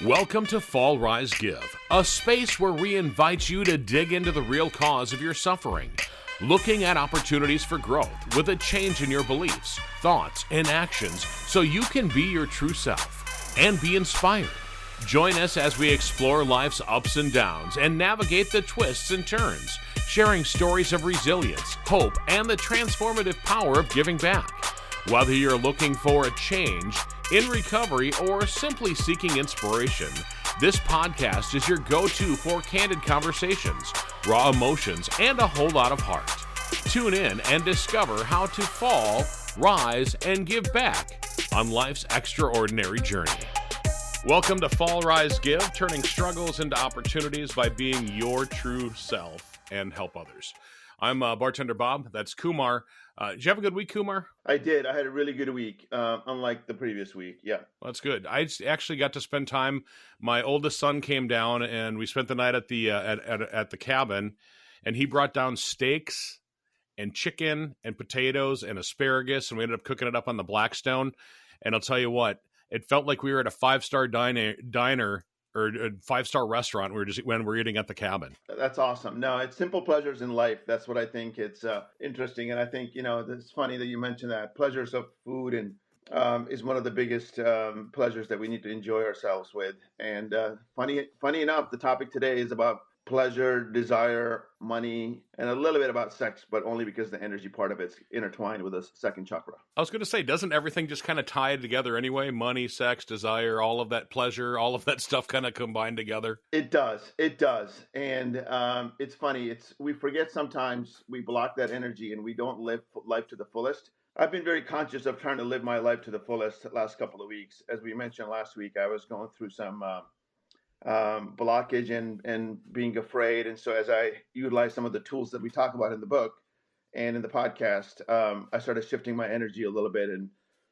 Welcome to Fall, Rise, Give, a space where we invite you to dig into the real cause of your suffering, looking at opportunities for growth with a change in your beliefs, thoughts, and actions so you can be your true self and be inspired. Join us as we explore life's ups and downs and navigate the twists and turns, sharing stories of resilience, hope, and the transformative power of giving back. Whether you're looking for a change, in recovery, or simply seeking inspiration, this podcast is your go-to for candid conversations, raw emotions, and a whole lot of heart. Tune in and discover how to fall, rise, and give back on life's extraordinary journey. Welcome to Fall, Rise, Give, turning struggles into opportunities by being your true self and help others. I'm Bartender Bob. That's Kumar. Did you have a good week, Kumar? I did. I had a really good week, unlike the previous week. Yeah. Well, that's good. I actually got to spend time. My oldest son came down, and we spent the night at the cabin, and he brought down steaks and chicken and potatoes and asparagus, and we ended up cooking it up on the Blackstone. And I'll tell you what, it felt like we were at a five-star diner or a five-star restaurant. When we're eating at the cabin. That's awesome. No, it's simple pleasures in life. That's what I think. It's interesting. And I think, it's funny that you mentioned that. Pleasures of food and is one of the biggest pleasures that we need to enjoy ourselves with. And funny enough, the topic today is about pleasure, desire, money, and a little bit about sex, but only because the energy part of it's intertwined with the second chakra. I was going to say, doesn't everything just kind of tie together anyway? Money, sex, desire, all of that pleasure, all of that stuff kind of combined together? It does. And it's funny. We forget sometimes, we block that energy and we don't live life to the fullest. I've been very conscious of trying to live my life to the fullest the last couple of weeks. As we mentioned last week, I was going through some blockage and being afraid. And so as I utilize some of the tools that we talk about in the book and in the podcast, I started shifting my energy a little bit and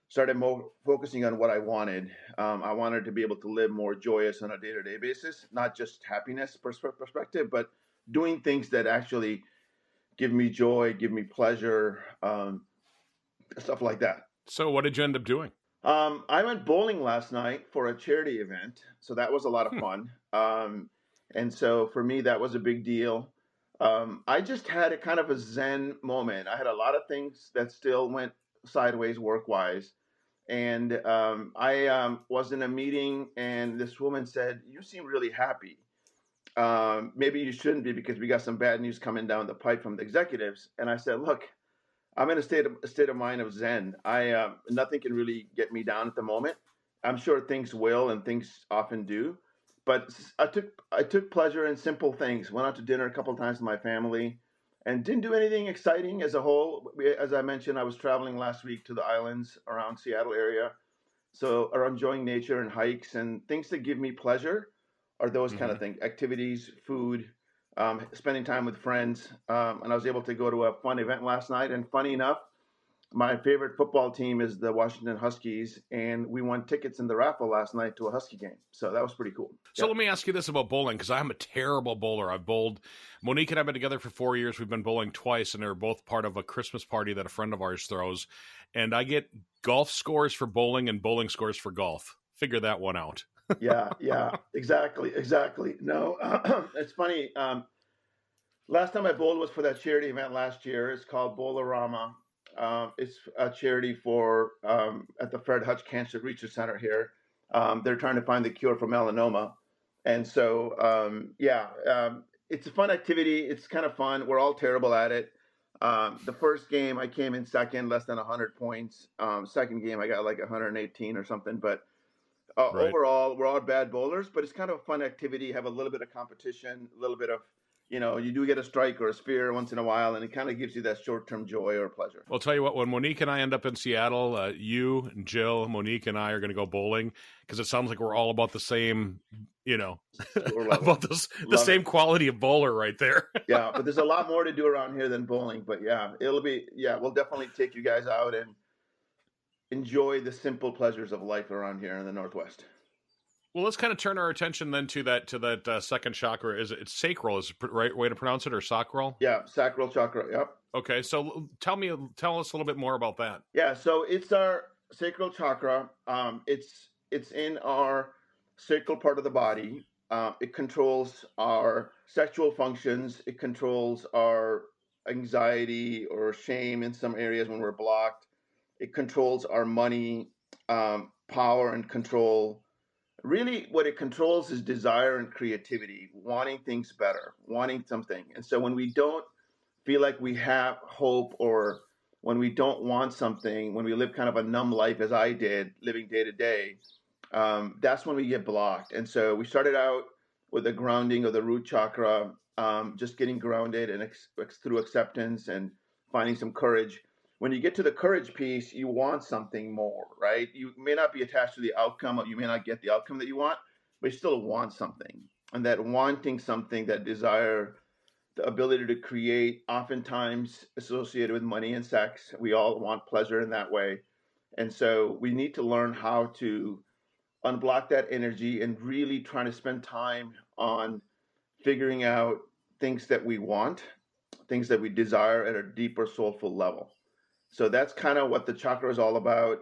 started more focusing on what I wanted. I wanted to be able to live more joyous on a day-to-day basis, not just happiness perspective, but doing things that actually give me joy, give me pleasure, stuff like that. So what did you end up doing? I went bowling last night for a charity event, so that was a lot of fun. And so for me, that was a big deal. I just had a kind of a Zen moment. I had a lot of things that still went sideways work-wise. And I was in a meeting, and this woman said, "You seem really happy. Maybe you shouldn't be because we got some bad news coming down the pipe from the executives." And I said, "Look, I'm in a state of mind of Zen. Nothing can really get me down at the moment. I'm sure things will, and things often do. But I took pleasure in simple things. Went out to dinner a couple of times with my family, and didn't do anything exciting as a whole. As I mentioned, I was traveling last week to the islands around Seattle area, so are enjoying nature and hikes and things that give me pleasure are those kind of things: activities, food." Spending time with friends, and I was able to go to a fun event last night. And funny enough, my favorite football team is the Washington Huskies, and we won tickets in the raffle last night to a Husky game. So that was pretty cool. So Let me ask you this about bowling, because I'm a terrible bowler. I've bowled. Monique and I have been together for 4 years. We've been bowling twice, and they're both part of a Christmas party that a friend of ours throws. And I get golf scores for bowling and bowling scores for golf. Figure that one out. Yeah, exactly. No, it's funny. Last time I bowled was for that charity event last year. It's called Bowlerama. It's a charity for at the Fred Hutch Cancer Research Center here. They're trying to find the cure for melanoma, and so it's a fun activity. It's kind of fun. We're all terrible at it. The first game I came in second, less than 100 points. Second game I got like 118 or something, but. Right. Overall, we're all bad bowlers, but it's kind of a fun activity. Have a little bit of competition, a little bit of, you do get a strike or a sphere once in a while, and it kind of gives you that short-term joy or pleasure. Well, I'll tell you what, when Monique and I end up in Seattle, you and Jill, Monique and I are going to go bowling because it sounds like we're all about the same, about the same quality of bowler right there. Yeah, but there's a lot more to do around here than bowling. But we'll definitely take you guys out and enjoy the simple pleasures of life around here in the Northwest. Well, let's kind of turn our attention then to that second chakra. It's sacral? Is the right way to pronounce it, or sacral? Yeah, sacral chakra. Yep. Okay, so tell us a little bit more about that. Yeah, so it's our sacral chakra. It's in our sacral part of the body. It controls our sexual functions. It controls our anxiety or shame in some areas when we're blocked. It controls our money, power, and control. Really, what it controls is desire and creativity, wanting things better, wanting something. And so when we don't feel like we have hope, or when we don't want something, when we live kind of a numb life as I did, living day to day, that's when we get blocked. And so we started out with the grounding of the root chakra, just getting grounded and through acceptance and finding some courage. When you get to the courage piece, you want something more, right? You may not be attached to the outcome, or you may not get the outcome that you want, but you still want something. And that wanting something, that desire, the ability to create, oftentimes associated with money and sex. We all want pleasure in that way. And so we need to learn how to unblock that energy and really trying to spend time on figuring out things that we want, things that we desire at a deeper soulful level. So that's kind of what the chakra is all about.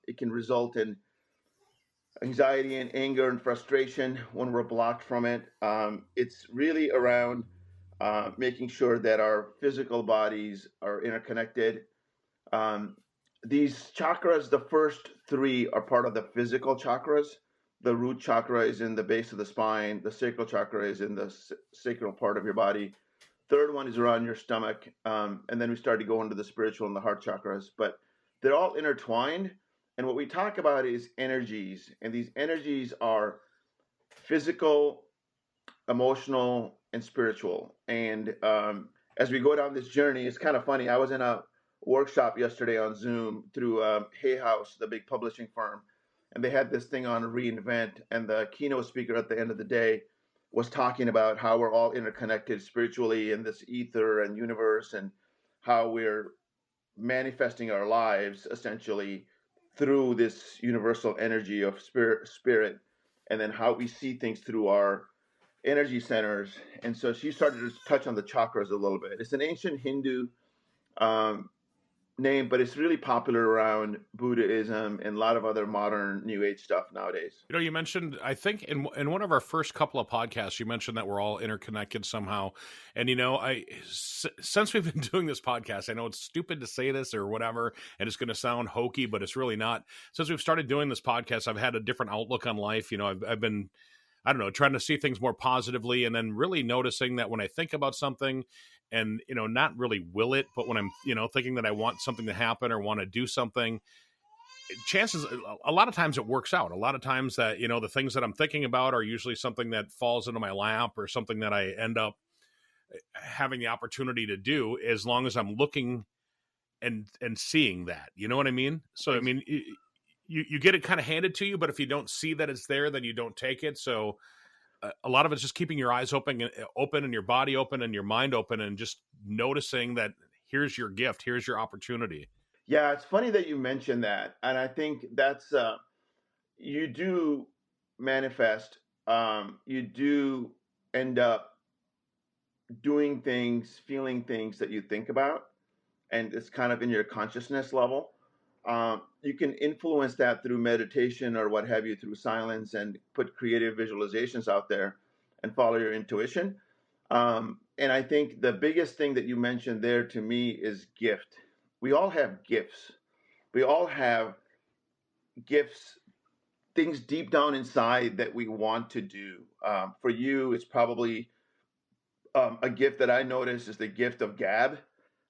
It can result in anxiety and anger and frustration when we're blocked from it. It's really around making sure that our physical bodies are interconnected. Um, these chakras, the first three are part of the physical chakras. The root chakra is in the base of the spine. The sacral chakra is in the sacral part of your body. Third one is around your stomach. And then we start to go into the spiritual and the heart chakras. But they're all intertwined. And what we talk about is energies. And these energies are physical, emotional, and spiritual. And as we go down this journey, it's kind of funny. I was in a workshop yesterday on Zoom through Hay House, the big publishing firm, and they had this thing on reinvent. And the keynote speaker at the end of the day was talking about how we're all interconnected spiritually in this ether and universe, and how we're manifesting our lives essentially through this universal energy of spirit, and then how we see things through our energy centers. And so she started to touch on the chakras a little bit. It's an ancient Hindu um, name, but it's really popular around Buddhism and a lot of other modern New Age stuff nowadays. You know, you mentioned, I think in one of our first couple of podcasts, you mentioned that we're all interconnected somehow. And, you know, since we've been doing this podcast, I know it's stupid to say this or whatever, and it's going to sound hokey, but it's really not. Since we've started doing this podcast, I've had a different outlook on life. You know, I've been, I don't know, trying to see things more positively, and then really noticing that when I think about something and, you know, not really will it, but when I'm, you know, thinking that I want something to happen or want to do something, chances, a lot of times it works out. A lot of times that, you know, the things that I'm thinking about are usually something that falls into my lap or something that I end up having the opportunity to do, as long as I'm looking and seeing that, you know what I mean? So, I mean, you get it kind of handed to you, but if you don't see that it's there, then you don't take it. So a lot of it's just keeping your eyes open and your body open and your mind open, and just noticing that here's your gift, here's your opportunity. Yeah, it's funny that you mentioned that. And I think that's, you do manifest, you do end up doing things, feeling things that you think about, and it's kind of in your consciousness level. You can influence that through meditation or what have you, through silence, and put creative visualizations out there and follow your intuition. And I think the biggest thing that you mentioned there to me is gift. We all have gifts. We all have gifts, things deep down inside that we want to do. For you, it's probably a gift that I notice is the gift of gab,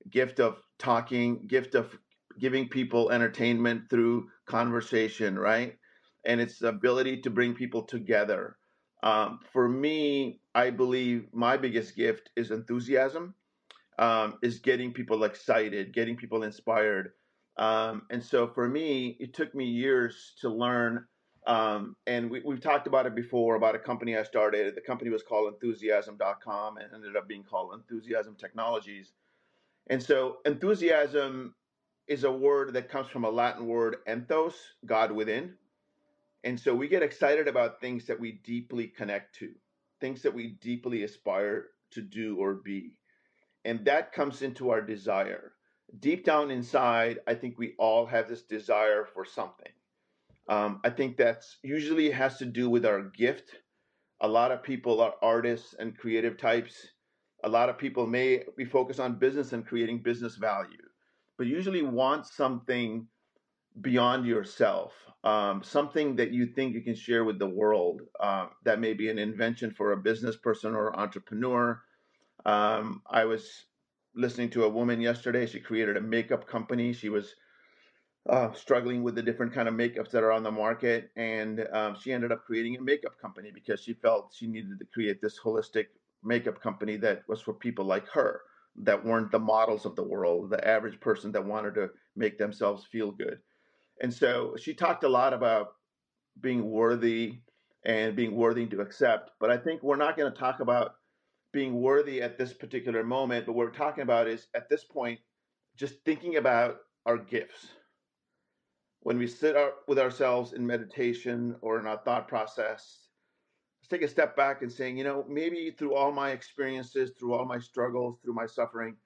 gift of talking, gift of giving people entertainment through conversation, right? And it's the ability to bring people together. For me, I believe my biggest gift is enthusiasm, is getting people excited, getting people inspired. And so for me, it took me years to learn. And we've talked about it before, about a company I started. The company was called enthusiasm.com and ended up being called Enthusiasm Technologies. And so enthusiasm is a word that comes from a Latin word, enthos, God within. And so we get excited about things that we deeply connect to, things that we deeply aspire to do or be. And that comes into our desire. Deep down inside, I think we all have this desire for something. I think that's usually has to do with our gift. A lot of people are artists and creative types. A lot of people may be focused on business and creating business value, but usually want something beyond yourself, something that you think you can share with the world. That may be an invention for a business person or entrepreneur. I was listening to a woman yesterday. She created a makeup company. She was struggling with the different kind of makeups that are on the market, and she ended up creating a makeup company because she felt she needed to create this holistic makeup company that was for people like her, that weren't the models of the world, the average person that wanted to make themselves feel good. And so she talked a lot about being worthy and being worthy to accept. But I think we're not going to talk about being worthy at this particular moment. But what we're talking about is at this point, just thinking about our gifts. When we sit with ourselves in meditation or in our thought process, let's take a step back and saying, maybe through all my experiences, through all my struggles, through my suffering,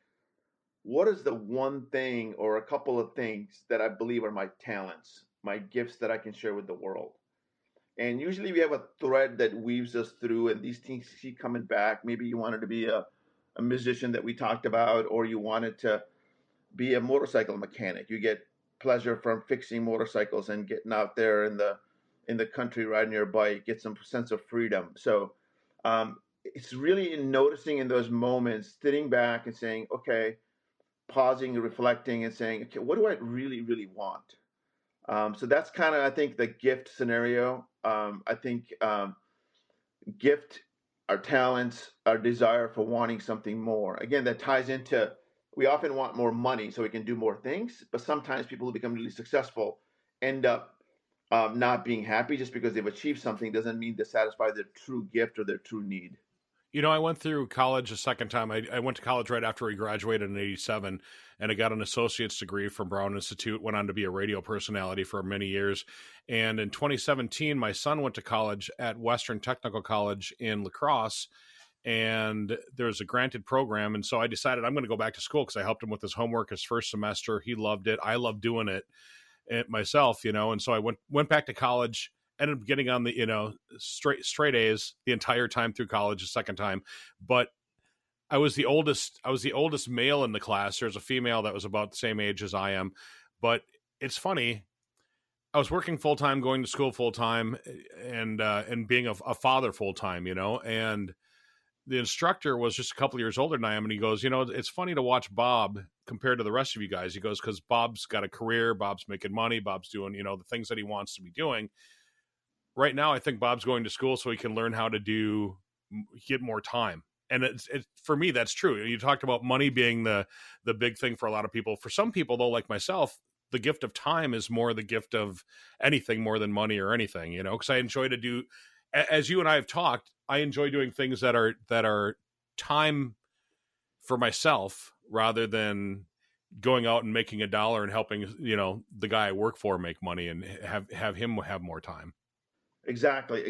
what is the one thing or a couple of things that I believe are my talents, my gifts that I can share with the world? And usually we have a thread that weaves us through, and these things keep coming back. Maybe you wanted to be a musician that we talked about, or you wanted to be a motorcycle mechanic. You get pleasure from fixing motorcycles and getting out there in the country riding your bike, get some sense of freedom. So it's really in noticing in those moments, sitting back and saying, okay, pausing and reflecting and saying, okay, what do I really, really want? So that's kind of, I think, the gift scenario. I think gift, our talents, our desire for wanting something more. Again, that ties into we often want more money so we can do more things, but sometimes people who become really successful end up not being happy just because they've achieved something doesn't mean they satisfy their true gift or their true need. I went through college a second time. I went to college right after we graduated in '87, and I got an associate's degree from Brown Institute, went on to be a radio personality for many years. And in 2017, my son went to college at Western Technical College in La Crosse, and there's a granted program. And so I decided I'm going to go back to school because I helped him with his homework his first semester. He loved it. I loved doing it myself, and so I went back to college, ended up getting on the, straight A's the entire time through college, the second time. But I was the oldest male in the class. There's a female that was about the same age as I am. But it's funny, I was working full time, going to school full time, and being a father full time, and the instructor was just a couple of years older than I am, and he goes, it's funny to watch Bob compared to the rest of you guys. He goes, because Bob's got a career, Bob's making money, Bob's doing, the things that he wants to be doing. Right now, I think Bob's going to school so he can learn how to get more time. And it's for me, that's true. You talked about money being the big thing for a lot of people. For some people, though, like myself, the gift of time is more the gift of anything more than money or anything, because I enjoy to do, as you and I have talked, I enjoy doing things that are time for myself rather than going out and making a dollar and helping, the guy I work for make money and have him have more time. Exactly.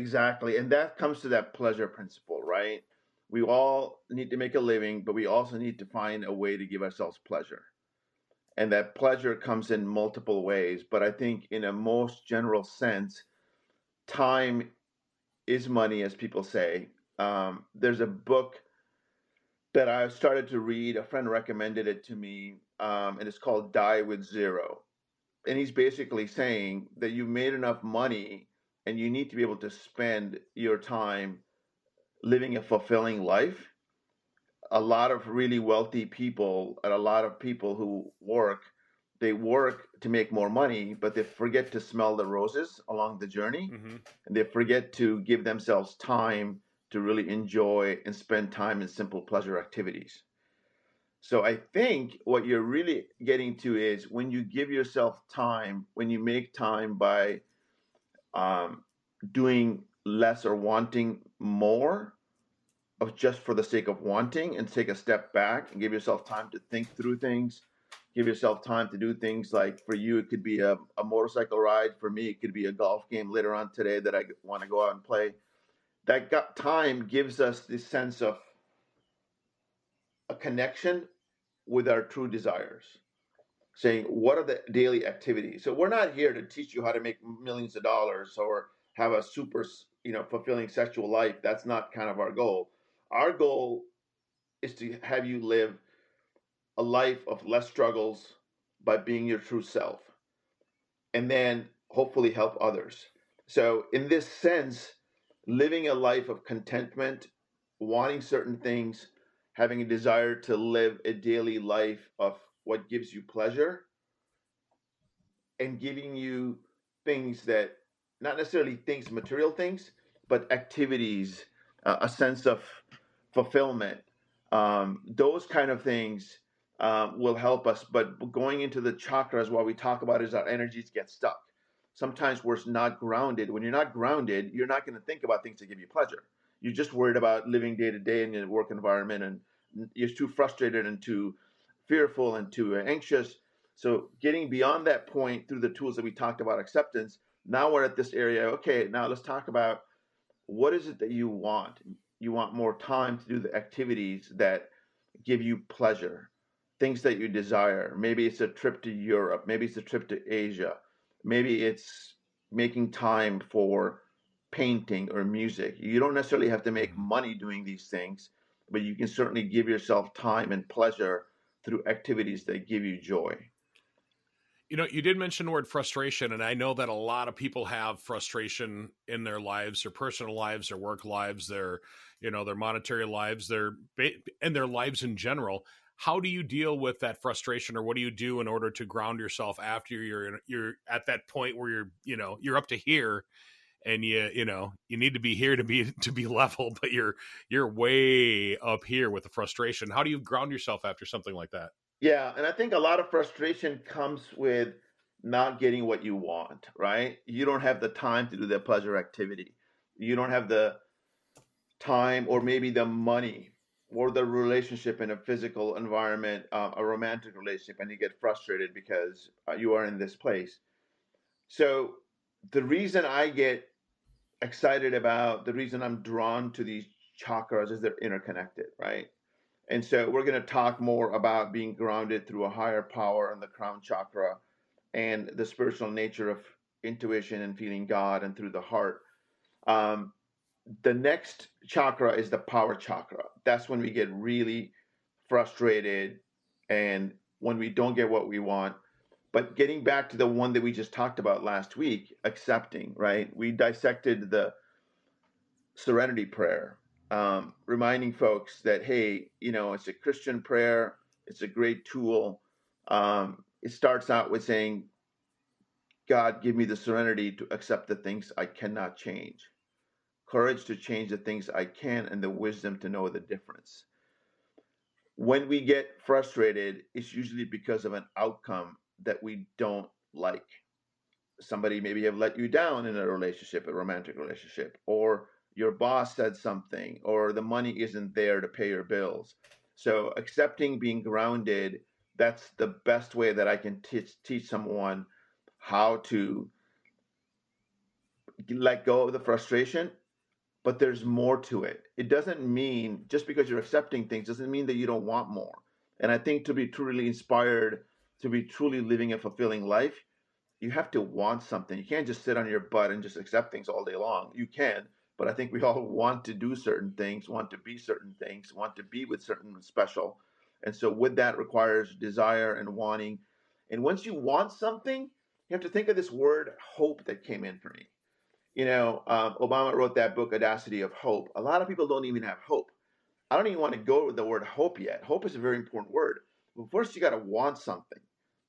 And that comes to that pleasure principle, right? We all need to make a living, but we also need to find a way to give ourselves pleasure. And that pleasure comes in multiple ways. But I think, in a most general sense, time is money, as people say. There's a book that I started to read. A friend recommended it to me, and it's called Die with Zero. And he's basically saying that you've made enough money and you need to be able to spend your time living a fulfilling life. A lot of really wealthy people and a lot of people who they work to make more money, but they forget to smell the roses along the journey. Mm-hmm. And they forget to give themselves time to really enjoy and spend time in simple pleasure activities. So I think what you're really getting to is when you give yourself time, when you make time by um, doing less or wanting more of just for the sake of wanting, and take a step back and give yourself time to think through things, give yourself time to do things like, for you, it could be a motorcycle ride. For me, it could be a golf game later on today that I want to go out and play. That time gives us this sense of a connection with our true desires. saying, what are the daily activities? So we're not here to teach you how to make millions of dollars or have a super, fulfilling sexual life. That's not kind of our goal. Our goal is to have you live a life of less struggles by being your true self, and then hopefully help others. So, in this sense, living a life of contentment, wanting certain things, having a desire to live a daily life of what gives you pleasure, and giving you things that, not necessarily things, material things, but activities, a sense of fulfillment. Those kind of things will help us. But going into the chakras, what we talk about is our energies get stuck. Sometimes we're not grounded. When you're not grounded, you're not going to think about things that give you pleasure. You're just worried about living day to day in your work environment, and you're too frustrated and too fearful and too anxious. So getting beyond that point through the tools that we talked about, acceptance, now we're at this area. Okay, now let's talk about what is it that you want? You want more time to do the activities that give you pleasure, things that you desire. Maybe it's a trip to Europe, maybe it's a trip to Asia, maybe it's making time for painting or music. You don't necessarily have to make Mhm. money doing these things, but you can certainly give yourself time and pleasure through activities that give you joy. You did mention the word frustration, and I know that a lot of people have frustration in their lives, their personal lives, their work lives, their monetary lives, and their lives in general. How do you deal with that frustration, or what do you do in order to ground yourself after you're at that point where you're up to here, and you need to be here to be level, but you're way up here with the frustration. How do you ground yourself after something like that? Yeah, and I think a lot of frustration comes with not getting what you want, right? You don't have the time to do the pleasure activity. You don't have the time or maybe the money or the relationship in a physical environment, a romantic relationship, and you get frustrated because you are in this place. So the reason I get excited about, the reason I'm drawn to these chakras is they're interconnected, right? And so we're going to talk more about being grounded through a higher power in the crown chakra and the spiritual nature of intuition and feeling God and through the heart. Um, the next chakra is the power chakra. That's when we get really frustrated and when we don't get what we want. But getting back to the one that we just talked about last week, accepting, right? We dissected the serenity prayer, reminding folks that, hey, it's a Christian prayer, it's a great tool. It starts out with saying, God, give me the serenity to accept the things I cannot change, courage to change the things I can, and the wisdom to know the difference. When we get frustrated, it's usually because of an outcome that we don't like. Somebody maybe have let you down in a relationship, a romantic relationship, or your boss said something, or the money isn't there to pay your bills. So accepting being grounded, that's the best way that I can teach someone how to let go of the frustration. But there's more to it. It doesn't mean just because you're accepting things doesn't mean that you don't want more. And I think to be truly inspired, to be truly living a fulfilling life, you have to want something. You can't just sit on your butt and just accept things all day long. You can, but I think we all want to do certain things, want to be certain things, want to be with certain special. And so with that requires desire and wanting. And once you want something, you have to think of this word hope that came in for me. Obama wrote that book, Audacity of Hope. A lot of people don't even have hope. I don't even want to go with the word hope yet. Hope is a very important word. But first, you got to want something.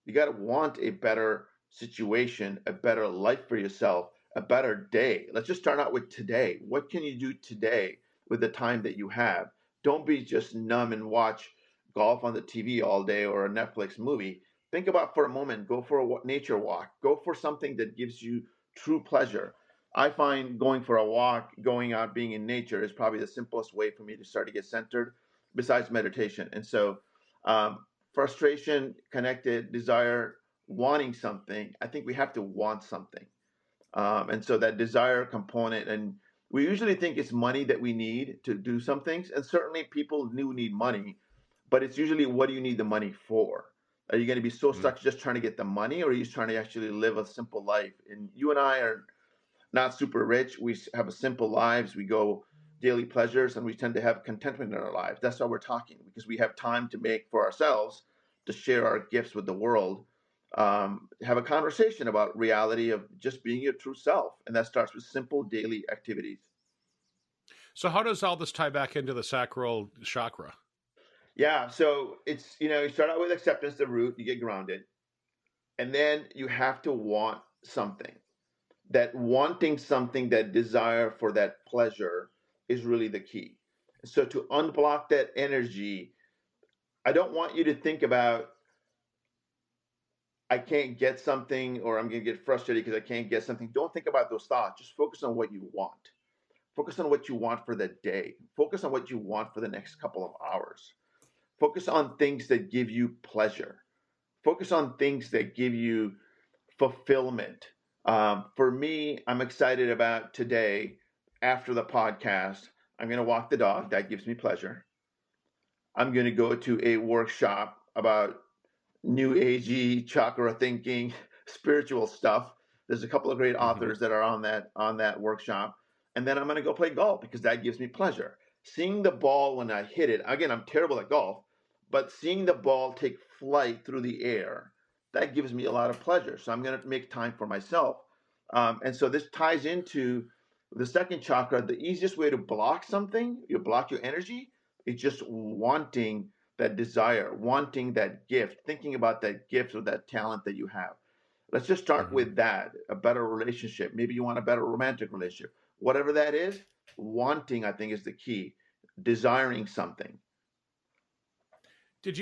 You got to want a better situation, a better life for yourself, a better day. Let's just start out with today. What can you do today with the time that you have? Don't be just numb and watch golf on the TV all day or a Netflix movie. Think about for a moment, go for a nature walk, go for something that gives you true pleasure. I find going for a walk, going out, being in nature is probably the simplest way for me to start to get centered besides meditation. And so, frustration, connected, desire, wanting something, I think we have to want something. And so that desire component, and we usually think it's money that we need to do some things. And certainly people do need money, but it's usually what do you need the money for? Are you going to be so Mm. stuck just trying to get the money, or are you trying to actually live a simple life? And you and I are not super rich. We have a simple lives. We go daily pleasures, and we tend to have contentment in our lives. That's why we're talking, because we have time to make for ourselves, to share our gifts with the world, have a conversation about reality of just being your true self. And that starts with simple daily activities. So how does all this tie back into the sacral chakra? Yeah. So it's, you start out with acceptance, the root, you get grounded, and then you have to want something. That wanting something, that desire for that pleasure is really the key. So to unblock that energy, I don't want you to think about, I can't get something, or I'm going to get frustrated because I can't get something. Don't think about those thoughts. Just focus on what you want. Focus on what you want for the day. Focus on what you want for the next couple of hours. Focus on things that give you pleasure. Focus on things that give you fulfillment. For me, I'm excited about today. After the podcast, I'm going to walk the dog. That gives me pleasure. I'm going to go to a workshop about new agey chakra thinking, spiritual stuff. There's a couple of great Mm-hmm. authors that are on that workshop. And then I'm going to go play golf because that gives me pleasure. Seeing the ball when I hit it. Again, I'm terrible at golf, but seeing the ball take flight through the air, that gives me a lot of pleasure. So I'm going to make time for myself. And so this ties into the second chakra. The easiest way to block something, you block your energy, is just wanting that desire, wanting that gift, thinking about that gift or that talent that you have. Let's just start Mm-hmm. with that. A better relationship. Maybe you want a better romantic relationship. Whatever that is, wanting, I think, is the key. Desiring something.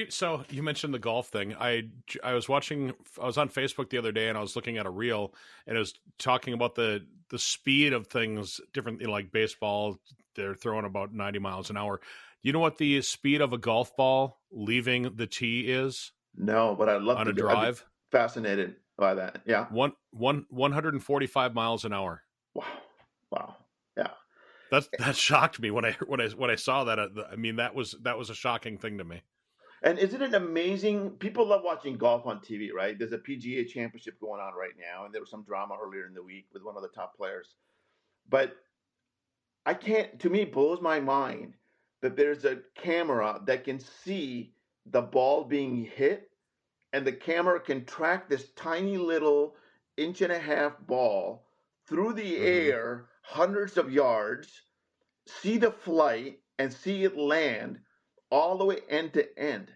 So you mentioned the golf thing. I was on Facebook the other day, and I was looking at a reel, and it was talking about the speed of things different, like baseball, they're throwing about 90 miles an hour. Do you know what the speed of a golf ball leaving the tee is No, but I'd love on to a do. I'd be drive? fascinated by that. Yeah. 145 miles an hour. Wow. Wow. Yeah. That shocked me when I saw that. I mean, that was a shocking thing to me. And isn't it amazing? People love watching golf on TV, right? There's a PGA championship going on right now, and there was some drama earlier in the week with one of the top players. But I can't, to me, it blows my mind that there's a camera that can see the ball being hit, and the camera can track this tiny little inch and a half ball through the Mm-hmm. air, hundreds of yards, see the flight, and see it land all the way end to end.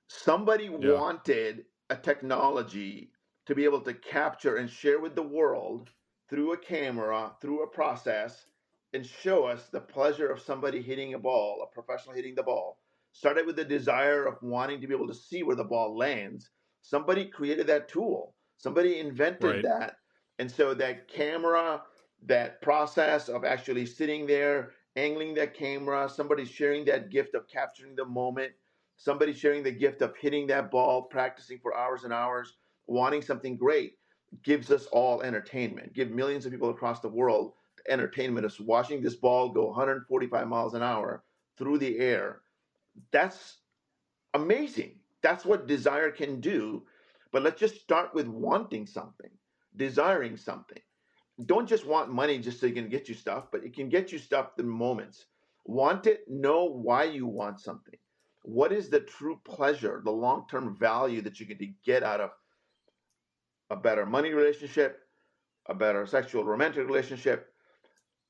Somebody Yeah. wanted a technology to be able to capture and share with the world through a camera, through a process, and show us the pleasure of somebody hitting a ball, a professional hitting the ball. Started with the desire of wanting to be able to see where the ball lands. Somebody created that tool, somebody invented Right. that. And so that camera, that process of actually sitting there, angling that camera, somebody sharing that gift of capturing the moment, somebody sharing the gift of hitting that ball, practicing for hours and hours, wanting something great, gives us all entertainment. Give millions of people across the world entertainment of watching this ball go 145 miles an hour through the air. That's amazing. That's what desire can do. But let's just start with wanting something, desiring something. Don't just want money just so it can get you stuff, but it can get you stuff in moments. Want it, know why you want something. What is the true pleasure, the long term value that you can get out of a better money relationship, a better sexual romantic relationship,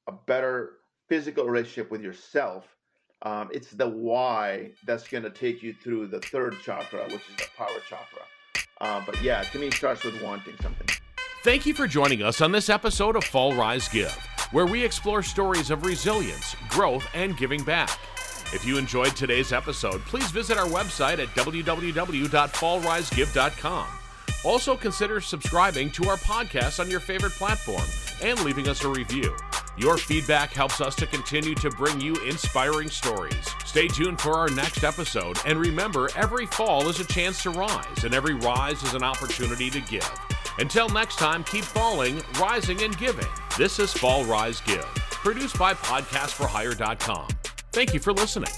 a better physical relationship with yourself? It's the why that's going to take you through the third chakra, which is the power chakra. But yeah, to me, it starts with wanting something. Thank you for joining us on this episode of Fall Rise Give, where we explore stories of resilience, growth, and giving back. If you enjoyed today's episode, please visit our website at www.fallrisegive.com. Also, consider subscribing to our podcast on your favorite platform and leaving us a review. Your feedback helps us to continue to bring you inspiring stories. Stay tuned for our next episode, and remember, every fall is a chance to rise, and every rise is an opportunity to give. Until next time, keep falling, rising, and giving. This is Fall Rise Give, produced by podcastforhire.com. Thank you for listening.